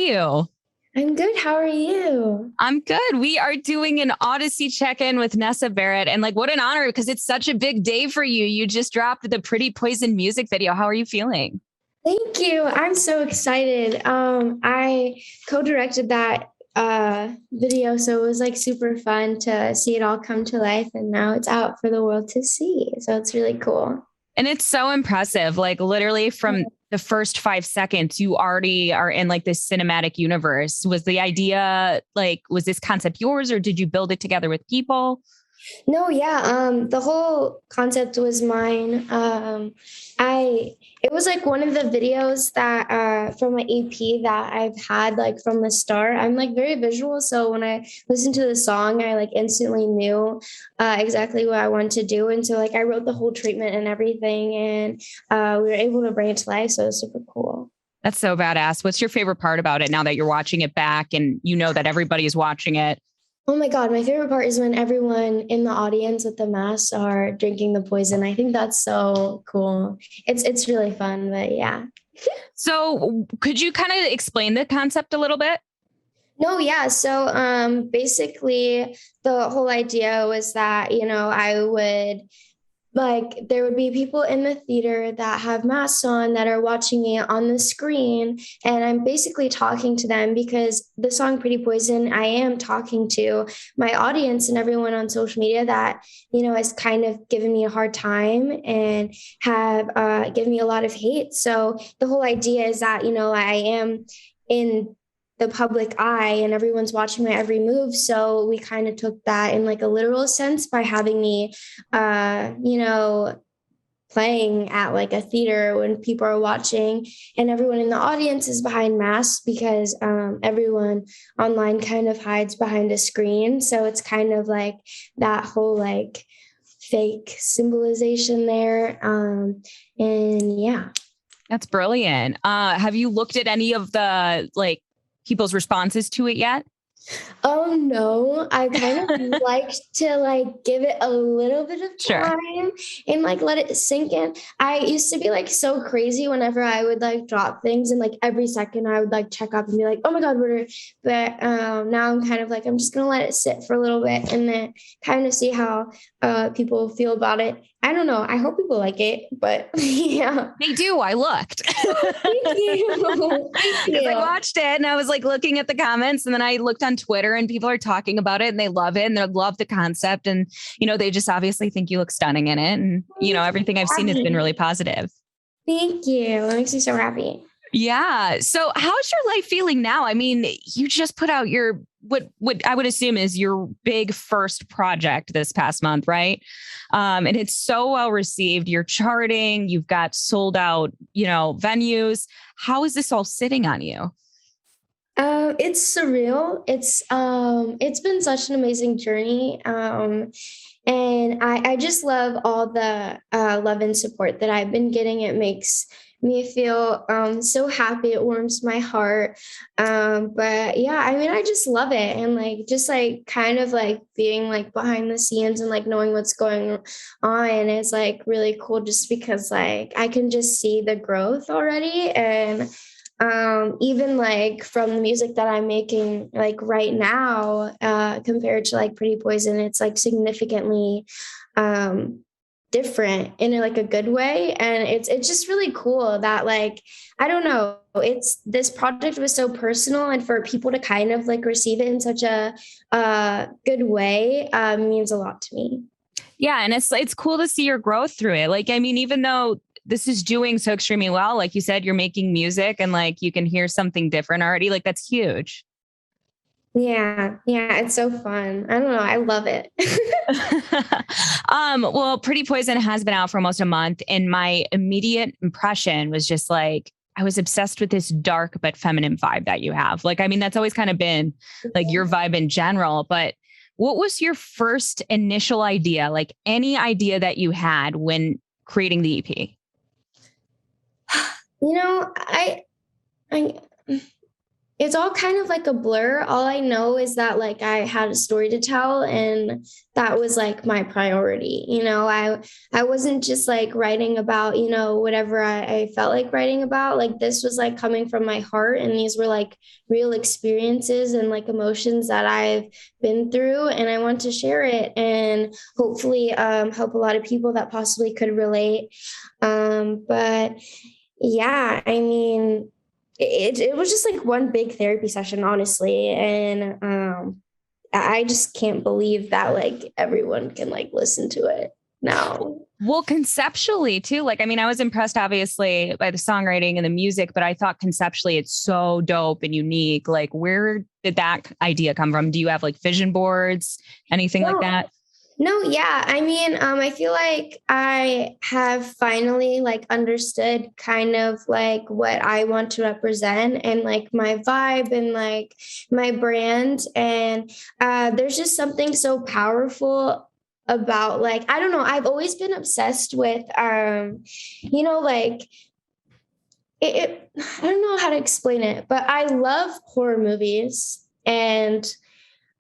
you? I'm good. How are you? I'm good. We are doing an Audacy check-in with Nessa Barrett. And what an honor because it's such a big day for you. You just dropped the Pretty Poison music video. How are you feeling? Thank you. I'm so excited. I co-directed that video, so it was like super fun to see it all come to life, and now it's out for the world to see. So it's really cool. And it's so impressive. Literally from the first 5 seconds, you already are in this cinematic universe. Was the idea was this concept yours or did you build it together with people? No, yeah, the whole concept was mine. I It was like one of the videos that from my EP that I've had from the start. I'm very visual, so when I listened to the song, I instantly knew exactly what I wanted to do, and so I wrote the whole treatment and everything, and we were able to bring it to life. So it was super cool. That's so badass. What's your favorite part about it now that you're watching it back and you know that everybody is watching it? Oh my God, my favorite part is when everyone in the audience with the masks are drinking the poison. I think that's so cool. It's really fun, but yeah. So could you kind of explain the concept a little bit? No, yeah. So basically the whole idea was that, I would there would be people in the theater that have masks on that are watching me on the screen, and I'm basically talking to them because the song Pretty Poison, I am talking to my audience and everyone on social media that has kind of given me a hard time and have given me a lot of hate. So the whole idea is that I am in the public eye and everyone's watching my every move. So we kind of took that in a literal sense by having me, playing at a theater when people are watching, and everyone in the audience is behind masks because everyone online kind of hides behind a screen. So it's kind of that whole fake symbolization there. And yeah. That's brilliant. Have you looked at any of the people's responses to it yet? Oh no, I kind of like to give it a little bit of time and let it sink in. I used to be so crazy whenever I would drop things, and every second I would check up and be like, oh my God, what are, but now I'm kind of I'm just gonna let it sit for a little bit and then kind of see how people feel about it. I don't know. I hope people like it, but yeah. They do. I looked. Thank you. Thank you. I watched it and I was looking at the comments, and then I looked on Twitter and people are talking about it and they love it and they love the concept. And, they just obviously think you look stunning in it. And, everything I've seen has been really positive. Thank you. That makes me so happy. Yeah. So how's your life feeling now? I mean, you just put out your what I would assume is your big first project this past month, right? And it's so well received. You're charting, you've got sold out, venues. How is this all sitting on you? It's surreal. It's been such an amazing journey. And I just love all the love and support that I've been getting. It makes me feel so happy. It warms my heart. But yeah, I mean, I just love it. And just kind of being behind the scenes and knowing what's going on is really cool just because I can just see the growth already. And even from the music that I'm making right now compared to Pretty Poison, it's significantly different in a good way, and it's just really cool that I don't know, it's this project was so personal, and for people to kind of receive it in such a good way means a lot to me. Yeah, and it's cool to see your growth through it. I mean, even though this is doing so extremely well, like you said, you're making music and you can hear something different already. That's huge. Yeah, it's so fun. I don't know, I love it. Well, Pretty Poison has been out for almost a month, and my immediate impression was just I was obsessed with this dark but feminine vibe that you have. I mean, that's always kind of been your vibe in general, but what was your first initial idea? Any idea that you had when creating the EP? I It's all kind of like a blur. All I know is that like I had a story to tell and that was like my priority. I wasn't just like writing about, whatever I felt like writing about. Like this was like coming from my heart and these were like real experiences and like emotions that I've been through and I want to share it and hopefully help a lot of people that possibly could relate. But yeah, I mean, it was just like one big therapy session, honestly. And I just can't believe that like everyone can like listen to it now. Well, conceptually too, like, I mean, I was impressed obviously by the songwriting and the music, but I thought conceptually it's so dope and unique. Like, where did that idea come from? Do you have like vision boards, anything like that? No, yeah. I mean, I feel like I have finally like understood kind of like what I want to represent and like my vibe and like my brand. And there's just something so powerful about like, I don't know, I've always been obsessed with like I don't know how to explain it, but I love horror movies and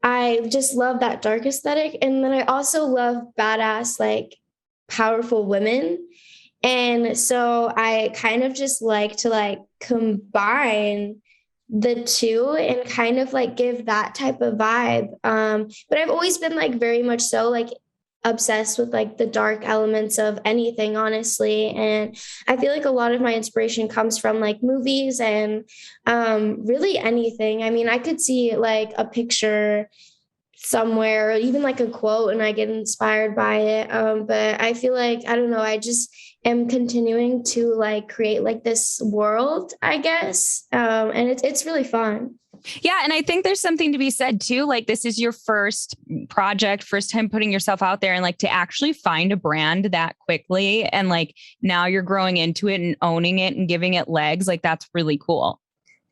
I just love that dark aesthetic. And then I also love badass, like powerful women. And so I kind of just like to like combine the two and kind of like give that type of vibe. But I've always been like very much so like obsessed with like the dark elements of anything, honestly. And I feel like a lot of my inspiration comes from like movies and really anything. I mean, I could see like a picture somewhere or even like a quote and I get inspired by it. But I feel like, I don't know, I just am continuing to like create like this world, I guess. And it's really fun. Yeah. And I think there's something to be said too. Like, this is your first project, first time putting yourself out there, and like to actually find a brand that quickly. And like now you're growing into it and owning it and giving it legs. Like, that's really cool.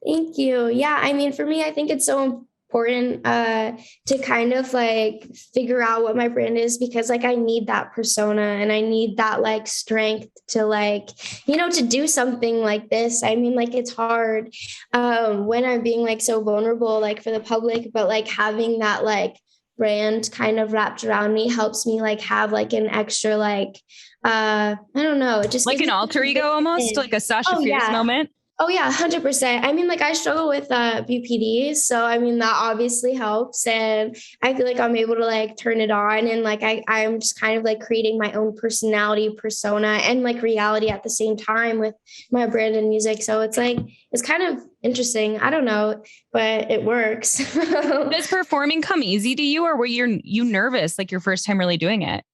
Thank you. Yeah, I mean, for me, I think it's so important to kind of like figure out what my brand is because like I need that persona and I need that like strength to like, to do something like this. I mean, like it's hard when I'm being like so vulnerable like for the public, but like having that like brand kind of wrapped around me helps me like have like an extra like I don't know, it just Like gives an me alter ego, almost like a Sasha oh Fierce yeah. moment. Oh yeah, 100%. I mean, like I struggle with BPD, so I mean that obviously helps, and I feel like I'm able to like turn it on, and like I'm just kind of like creating my own personality, persona, and like reality at the same time with my brand and music. So it's like it's kind of interesting. I don't know, but it works. Does performing come easy to you, or were you nervous like your first time really doing it?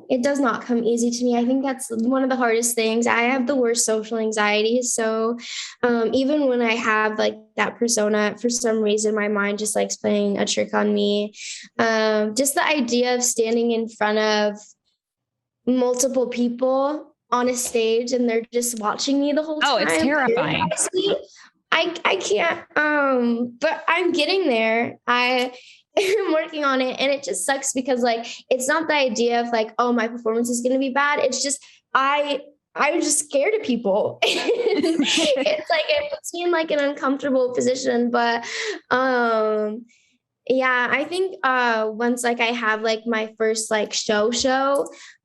It does not come easy to me. I think that's one of the hardest things. I have the worst social anxiety. So even when I have like that persona, for some reason, my mind just likes playing a trick on me. Just the idea of standing in front of multiple people on a stage and they're just watching me the whole Oh, it's time. terrifying. Honestly, I can't but I'm getting there. I am working on it and it just sucks because like it's not the idea of like, oh, my performance is gonna be bad. It's just I'm just scared of people. It's like it puts me in like an uncomfortable position. But yeah, I think once like I have like my first like show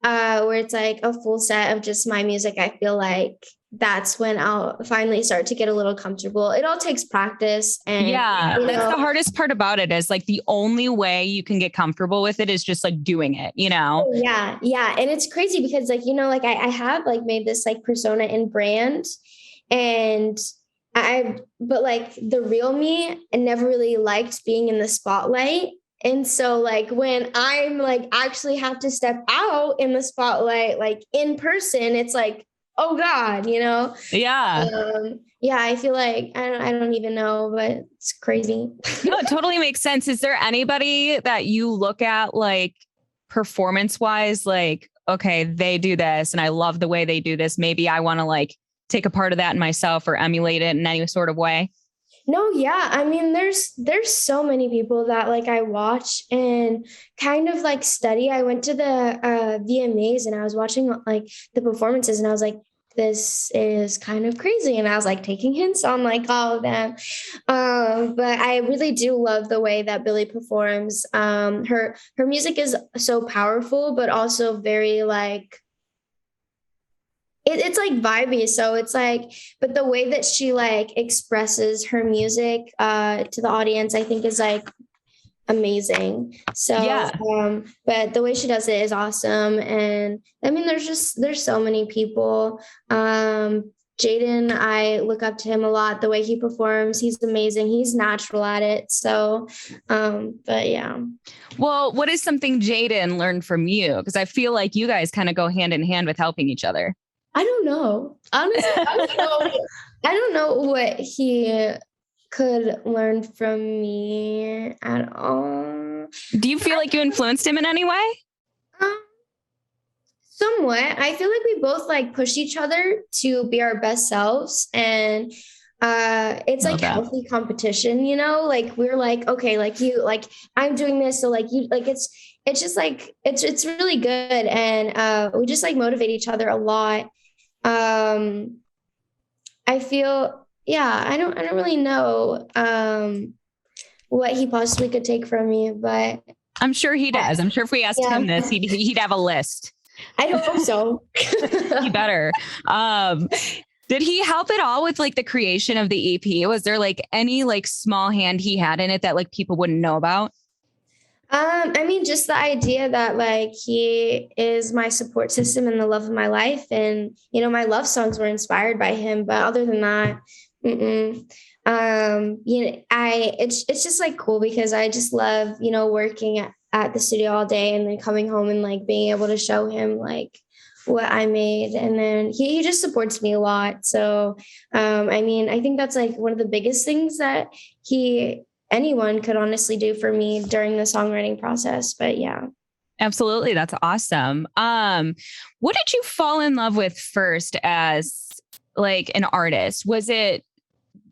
where it's like a full set of just my music, I feel like that's when I'll finally start to get a little comfortable. It all takes practice and Yeah, that's the hardest part about it is like the only way you can get comfortable with it is just like doing it, you know? oh, yeah, yeah. And it's crazy because like, like I have like made this like persona and brand and but like the real me, I never really liked being in the spotlight. And so like when I'm like actually have to step out in the spotlight, like in person, it's like, oh God. Yeah. Yeah, I feel like I don't even know, but it's crazy. No, it totally makes sense. Is there anybody that you look at like performance wise, like, okay, they do this and I love the way they do this. Maybe I want to like take a part of that in myself or emulate it in any sort of way? No, yeah. I mean, there's so many people that like I watch and kind of like study. I went to the VMAs and I was watching like the performances and I was like, this is kind of crazy. And I was like taking hints on like all of them. But I really do love the way that Billie performs. Her music is so powerful, but also very like, it's like vibey. So it's like, but the way that she like expresses her music to the audience, I think is like amazing. So, Yeah. but the way she does it is awesome. And I mean, there's so many people. Jaden, I look up to him a lot. The way he performs, he's amazing. He's natural at it. So, but yeah. Well, what is something Jaden learned from you? Because I feel like you guys kind of go hand in hand with helping each other. I don't know. Honestly, I don't know what he could learn from me at all. Do you feel like you influenced him in any way? Somewhat. I feel like we both like push each other to be our best selves, and it's like healthy competition, you know, like we're like, okay, like you, like I'm doing this, so like you, like it's just like it's really good, and we just like motivate each other a lot. I feel, yeah, I don't really know what he possibly could take from me, but I'm sure he does. I'm sure if we asked him this, he'd have a list. I hope so. He better. Did he help at all with like the creation of the EP? Was there like any like small hand he had in it that like people wouldn't know about? I mean, just the idea that like he is my support system and the love of my life, and you know, my love songs were inspired by him. But other than that, you know, it's just like cool because I just love, you know, working at the studio all day and then coming home and like being able to show him like what I made, and then he just supports me a lot. So, I mean, I think that's like one of the biggest things that anyone could honestly do for me during the songwriting process. But yeah. Absolutely. That's awesome. What did you fall in love with first as like an artist? Was it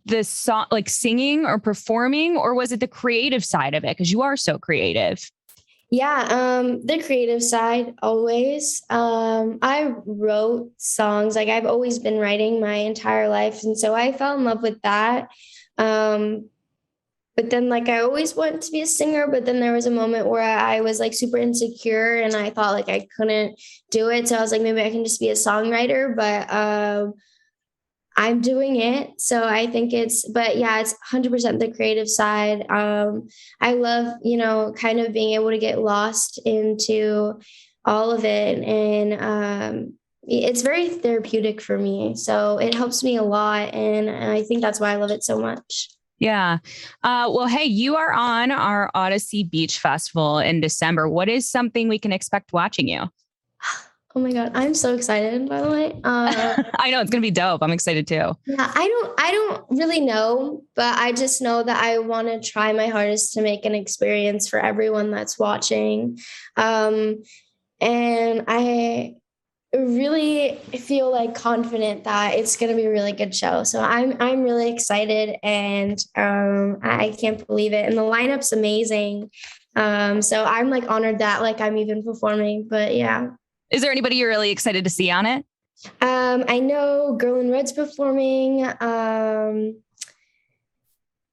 the song, like singing or performing, or was it the creative side of it? Because you are so creative. Yeah, the creative side always. I wrote songs, like I've always been writing my entire life. And so I fell in love with that. But then like I always wanted to be a singer, but then there was a moment where I was like super insecure and I thought like I couldn't do it. So I was like, maybe I can just be a songwriter, but I'm doing it. So I think but yeah, it's 100% the creative side. I love, you know, kind of being able to get lost into all of it. And it's very therapeutic for me. So it helps me a lot. And I think that's why I love it so much. Yeah. Well, hey, you are on our Audacy Beach Festival in December. What is something we can expect watching you? Oh my God. I'm so excited, by the way. I know it's going to be dope. I'm excited too. Yeah, I don't really know, but I just know that I want to try my hardest to make an experience for everyone that's watching. And I really feel like confident that it's going to be a really good show. So I'm really excited, and I can't believe it. And the lineup's amazing. So I'm like honored that like I'm even performing, but yeah. Is there anybody you're really excited to see on it? I know Girl in Red's performing.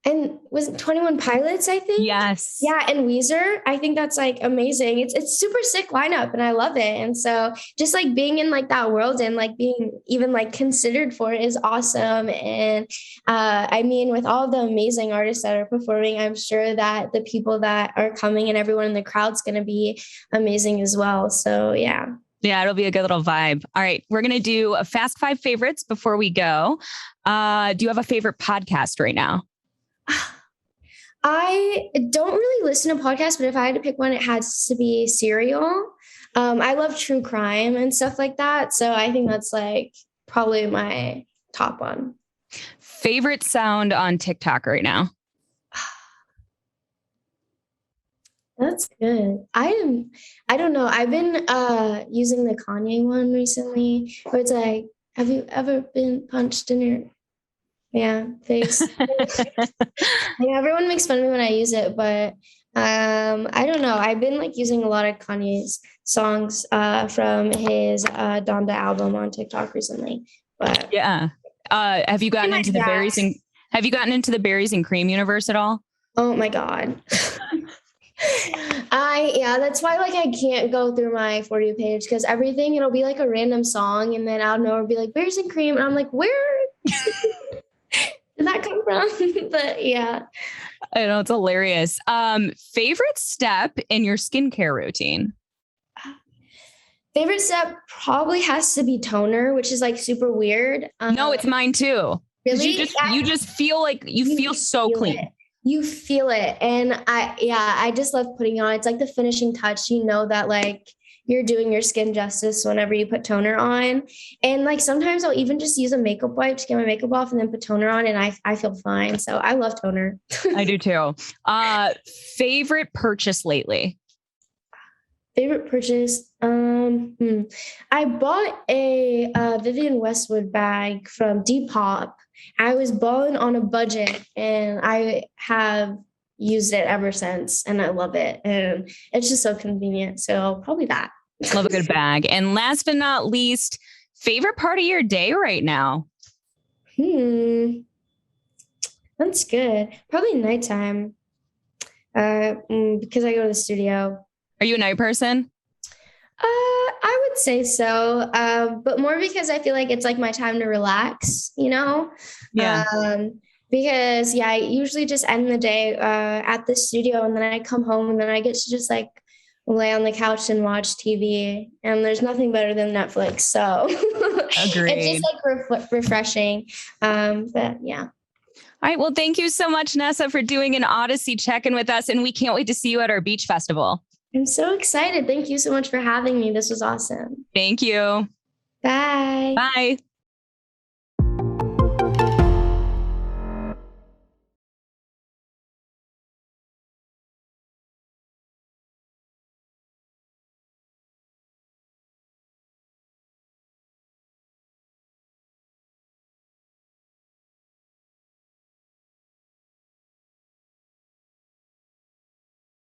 And was it 21 Pilots, I think? Yes. Yeah, and Weezer. I think that's like amazing. It's super sick lineup and I love it. And so just like being in like that world and like being even like considered for it is awesome. And I mean, with all the amazing artists that are performing, I'm sure that the people that are coming and everyone in the crowd's going to be amazing as well. So yeah. Yeah, it'll be a good little vibe. All right. We're going to do a fast 5 favorites before we go. Do you have a favorite podcast right now? I don't really listen to podcasts, but if I had to pick one, it has to be Serial. I love true crime and stuff like that. So I think that's like probably my top one. Favorite sound on TikTok right now? That's good. I don't know. I've been using the Kanye one recently where it's like, have you ever been punched in your face? Yeah, everyone makes fun of me when I use it, but I don't know. I've been like using a lot of Kanye's songs from his Donda album on TikTok recently. But Yeah. Have you gotten into the berries and have you gotten into the berries and cream universe at all? Oh my God. That's why like I can't go through my For You page because everything it'll be like a random song and then out of nowhere it'll be like berries and cream and I'm like, where did that come from? But yeah. I know it's hilarious. Favorite step in your skincare routine? Favorite step probably has to be toner, which is like super weird. No, it's mine too. Really? You just feel like you feel so clean. You feel it. And I just love putting on. It's like the finishing touch. You know that like you're doing your skin justice whenever you put toner on. And like sometimes I'll even just use a makeup wipe to get my makeup off and then put toner on and I feel fine. So I love toner. I do too. Favorite purchase lately? Favorite purchase? I bought a Vivienne Westwood bag from Depop. I was balling on a budget and I have used it ever since and I love it. And it's just so convenient. So probably that. Love a good bag. And last but not least, favorite part of your day right now? That's good. Probably nighttime. Because I go to the studio. Are you a night person? I would say so, but more because I feel like it's like my time to relax, you know? Yeah. Because I usually just end the day at the studio and then I come home and then I get to just like lay on the couch and watch TV. And there's nothing better than Netflix. So it's just like refreshing. But yeah. All right. Well, thank you so much, Nessa, for doing an Audacy check-in with us. And we can't wait to see you at our beach festival. I'm so excited. Thank you so much for having me. This was awesome. Thank you. Bye. Bye.